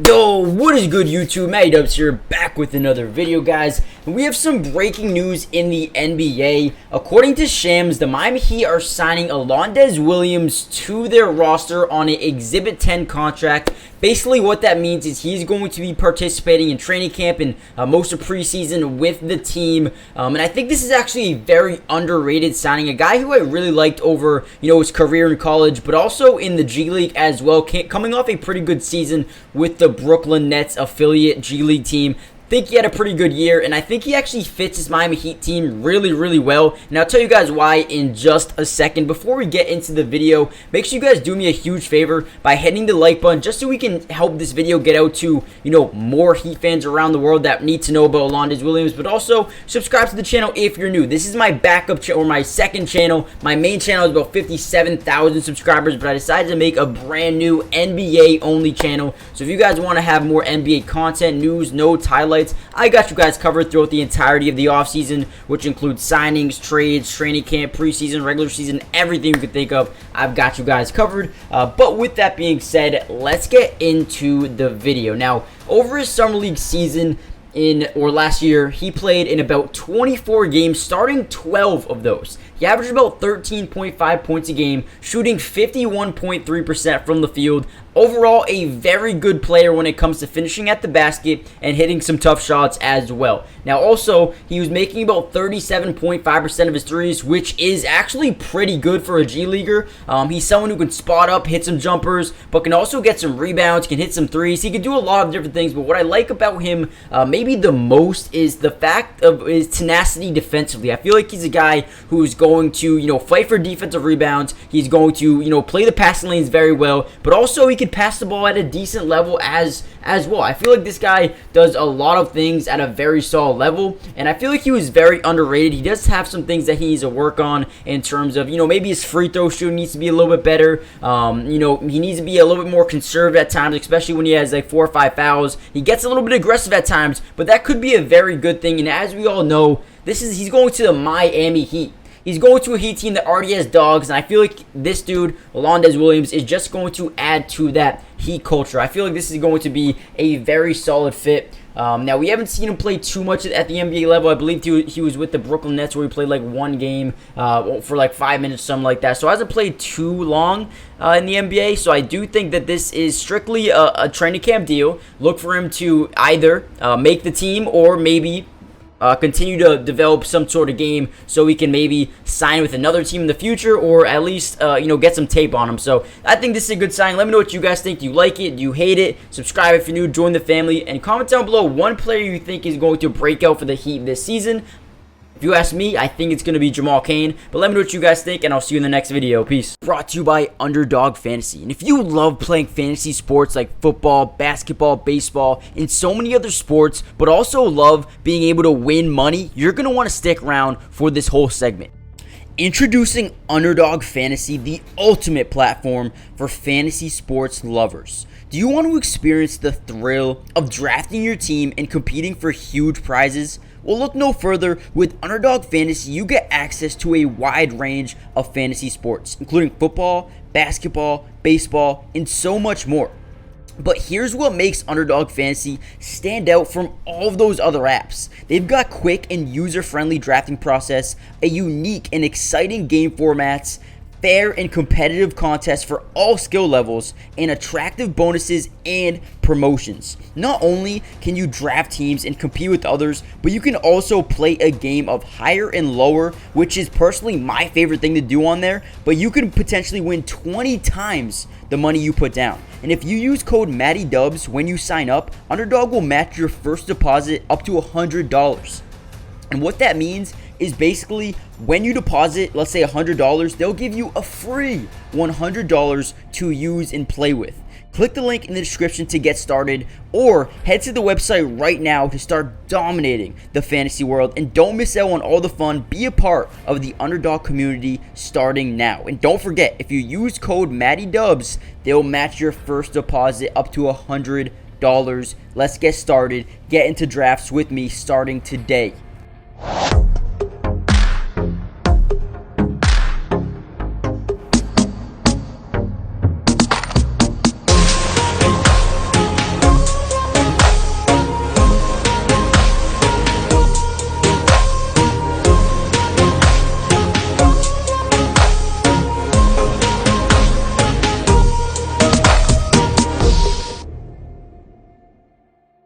Yo, what is good YouTube? Matty Dubs here, back with another video, guys. And we have some breaking news in the NBA. According to Shams, the Miami Heat are signing Alondes Williams to their roster on an Exhibit 10 contract. Basically, what that means is he's going to be participating in training camp and most of preseason with the team. And I think this is actually a very underrated signing. A guy who I really liked over, his career in college, but also in the G League as well. Coming off a pretty good season with the Brooklyn Nets affiliate G League team. Think he had a pretty good year, and I think he actually fits his Miami Heat team really well, and I'll tell you guys why in just a second. Before we get into the video, make sure you guys do me a huge favor by hitting the like button just so we can help this video get out to, more Heat fans around the world that need to know about Alondes Williams, but also subscribe to the channel if you're new. This is my backup channel, or my second channel. My main channel is about 57,000 subscribers, but I decided to make a brand new NBA only channel. So if you guys want to have more NBA content, news, notes, highlights, I got you guys covered throughout the entirety of the offseason, which includes signings, trades, training camp, preseason, regular season, everything you could think of. I've got you guys covered. But with that being said, let's get into the video. Now, over his summer league season, last year, he played in about 24 games, starting 12 of those. He averaged about 13.5 points a game, shooting 51.3% from the field. Overall, a very good player when it comes to finishing at the basket and hitting some tough shots as well. Now, also, he was making about 37.5% of his threes, which is actually pretty good for a G Leaguer. He's someone who can spot up, hit some jumpers, but can also get some rebounds, can hit some threes. He can do a lot of different things, but what I like about him maybe the most is the fact of his tenacity defensively. I feel like he's a guy who's going to, fight for defensive rebounds. He's going to, play the passing lanes very well, but also he can pass the ball at a decent level as well. I feel like this guy does a lot of things at a very solid level, and I feel like he was very underrated. He does have some things that he needs to work on in terms of, maybe his free throw shooting needs to be a little bit better. He needs to be a little bit more conservative at times, especially when he has like 4 or 5 fouls. He gets a little bit aggressive at times, but that could be a very good thing. And as we all know, he's going to the Miami Heat. He's going to a Heat team that already has dogs, and I feel like this dude, Alondes Williams, is just going to add to that Heat culture. I feel like this is going to be a very solid fit. Now, we haven't seen him play too much at the NBA level. I believe he was with the Brooklyn Nets where he played like one game for like 5 minutes, something like that. So, he hasn't played too long in the NBA. So, I do think that this is strictly a training camp deal. Look for him to either make the team or maybe continue to develop some sort of game so he can maybe sign with another team in the future, or at least get some tape on him. So I think this is a good sign. Let me know what you guys think. Do you like it? Do you hate it? Subscribe if you're new, join the family, and comment down below one player you think is going to break out for the Heat this season. If you ask me, I think it's going to be Jamal Cain, but let me know what you guys think, and I'll see you in the next video. Peace. Brought to you by Underdog Fantasy. And if you love playing fantasy sports like football, basketball, baseball, and so many other sports, but also love being able to win money, you're going to want to stick around for this whole segment. Introducing Underdog Fantasy, the ultimate platform for fantasy sports lovers. Do you want to experience the thrill of drafting your team and competing for huge prizes? Well, look no further. With Underdog Fantasy, you get access to a wide range of fantasy sports, including football, basketball, baseball, and so much more. But here's what makes Underdog Fantasy stand out from all of those other apps. They've got quick and user-friendly drafting process, a unique and exciting game formats, fair and competitive contests for all skill levels, and attractive bonuses and promotions. Not only can you draft teams and compete with others, but you can also play a game of higher and lower, which is personally my favorite thing to do on there, but you can potentially win 20 times the money you put down. And if you use code MattyDubs when you sign up, Underdog will match your first deposit up to $100. And what that means is basically when you deposit, let's say $100, they'll give you a free $100 to use and play with. Click the link in the description to get started, or head to the website right now to start dominating the fantasy world. And don't miss out on all the fun. Be a part of the Underdog community starting now. And don't forget, if you use code MattyDubs, they'll match your first deposit up to $100. Let's get started. Get into drafts with me starting today.